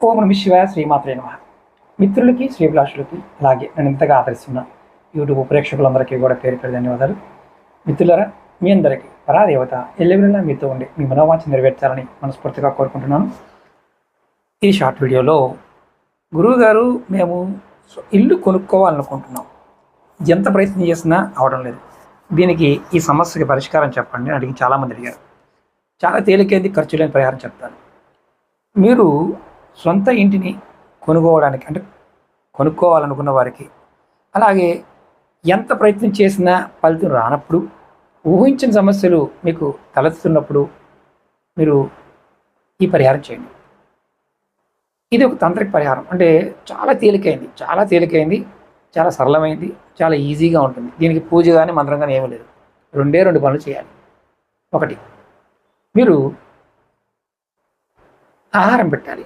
ఓం నమః శివాయ, శ్రీమాత్రే నమః. మిత్రులకి, శ్రీభిలాషులకి, అలాగే నన్ను ఇంతగా ఆదరిస్తున్న యూట్యూబ్ ప్రేక్షకులందరికీ కూడా పేరు పేరు ధన్యవాదాలు. మిత్రులారా, మీ అందరికీ పరాదేవత ఎల్లవెల్లా మీతో ఉండి మీ మనోవాంఛ నెరవేర్చాలని మనస్ఫూర్తిగా కోరుకుంటున్నాను. ఈ షార్ట్ వీడియోలో గురువుగారు, మేము ఇల్లు కొనుక్కోవాలనుకుంటున్నాం, ఎంత ప్రయత్నం చేసినా అవడం లేదు, దీనికి ఈ సమస్యకి పరిష్కారం చెప్పండి అని అడిగి చాలామంది అడిగారు. చాలా తేలికైంది, ఖర్చు లేని పరిహారం చెప్తాను. మీరు సొంత ఇంటిని కొనుక్కోవడానికి, అంటే కొనుక్కోవాలనుకున్న వారికి, అలాగే ఎంత ప్రయత్నం చేసినా ఫలితం రానప్పుడు, ఊహించిన సమస్యలు మీకు తలెత్తుతున్నప్పుడు మీరు ఈ పరిహారం చేయండి. ఇది ఒక తాంత్రిక పరిహారం. అంటే చాలా తేలికైంది, చాలా సరళమైంది, చాలా ఈజీగా ఉంటుంది. దీనికి పూజ కానీ మంత్రం కానీ ఏమీ లేదు. రెండు పనులు చేయాలి. ఒకటి, మీరు ఆహారం పెట్టాలి.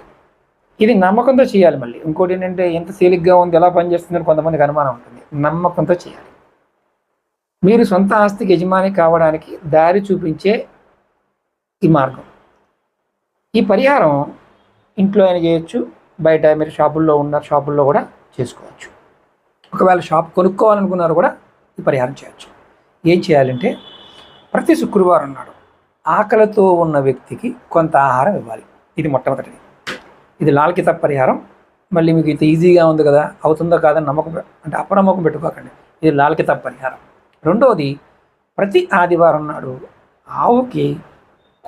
ఇది నమ్మకంతో చేయాలి. మళ్ళీ ఇంకోటి ఏంటంటే, ఎంత తేలిగ్గా ఉంది, ఎలా పనిచేస్తుందని కొంతమందికి అనుమానం ఉంటుంది. నమ్మకంతో చేయాలి. మీరు సొంత ఆస్తికి యజమాని కావడానికి దారి చూపించే ఈ మార్గం. ఈ పరిహారం ఇంట్లో అయినా చేయొచ్చు, బయట మీరు షాపుల్లో కూడా చేసుకోవచ్చు. ఒకవేళ షాప్ కొనుక్కోవాలనుకున్నారు కూడా ఈ పరిహారం చేయొచ్చు. ఏం చేయాలంటే, ప్రతి శుక్రవారం నాడు ఆకలితో ఉన్న వ్యక్తికి కొంత ఆహారం ఇవ్వాలి. ఇది మొట్టమొదటిది. ఇది లాల్ కితాబ్ పరిహారం. మళ్ళీ మీకు ఇంత ఈజీగా ఉంది కదా, అవుతుందో కాదని అపనమ్మకం పెట్టుకోకండి. ఇది లాల్ కితాబ్ పరిహారం. రెండవది, ప్రతి ఆదివారం నాడు ఆవుకి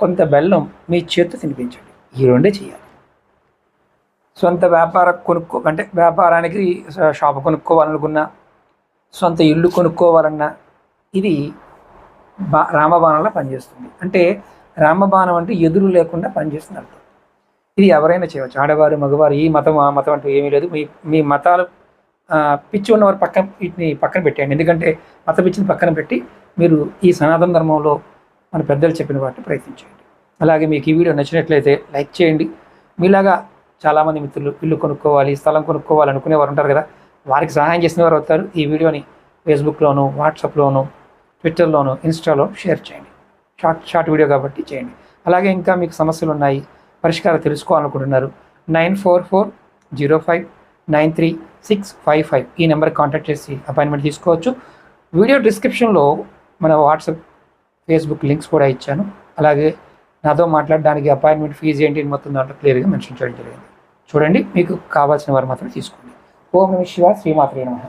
కొంత బెల్లం మీ చేత్తో తినిపించండి. ఈ రెండే చేయాలి. సొంత వ్యాపారానికి షాపు కొనుక్కోవాలనుకున్నా, సొంత ఇల్లు కొనుక్కోవాలన్నా ఇది రామబాణంలో పనిచేస్తుంది. అంటే రామబాణం అంటే ఎదురు లేకుండా పనిచేస్తుంది అర్థం. ఇది ఎవరైనా చేయవచ్చు, ఆడవారు మగవారు, ఈ మతం ఆ మతం అంటూ ఏమీ లేదు. మీ మతాలు పిచ్చి ఉన్నవారు వీటిని పక్కన పెట్టేయండి. ఎందుకంటే మత పిచ్చిని పక్కన పెట్టి మీరు ఈ సనాతన ధర్మంలో మన పెద్దలు చెప్పిన వాటిని ప్రయత్నించండి. అలాగే మీకు ఈ వీడియో నచ్చినట్లయితే లైక్ చేయండి. మీలాగా చాలామంది మిత్రులు ఇల్లు కొనుక్కోవాలి, స్థలం కొనుక్కోవాలి అనుకునేవారు ఉంటారు కదా, వారికి సహాయం చేసిన వారు అవుతారు. ఈ వీడియోని ఫేస్బుక్లోను, వాట్సాప్లోను, ట్విట్టర్లోను, ఇన్స్టాలో షేర్ చేయండి. షార్ట్ వీడియో కాబట్టి చేయండి. అలాగే ఇంకా మీకు సమస్యలు ఉన్నాయి, పరిష్కారం తెలుసుకోవాలనుకుంటున్నారు, 9440593655 ఈ నెంబర్కి కాంటాక్ట్ చేసి అపాయింట్మెంట్ తీసుకోవచ్చు. వీడియో డిస్క్రిప్షన్లో మన వాట్సాప్, ఫేస్బుక్ లింక్స్ కూడా ఇచ్చాను. అలాగే నాతో మాట్లాడడానికి అపాయింట్మెంట్ ఫీజు ఏంటి మొత్తం దాంట్లో క్లియర్గా మెన్షన్ చేయడం జరిగింది. చూడండి, మీకు కావాల్సిన వారు మాత్రం తీసుకోండి. ఓం నమః శివాయ, శ్రీమాత్రే నమః.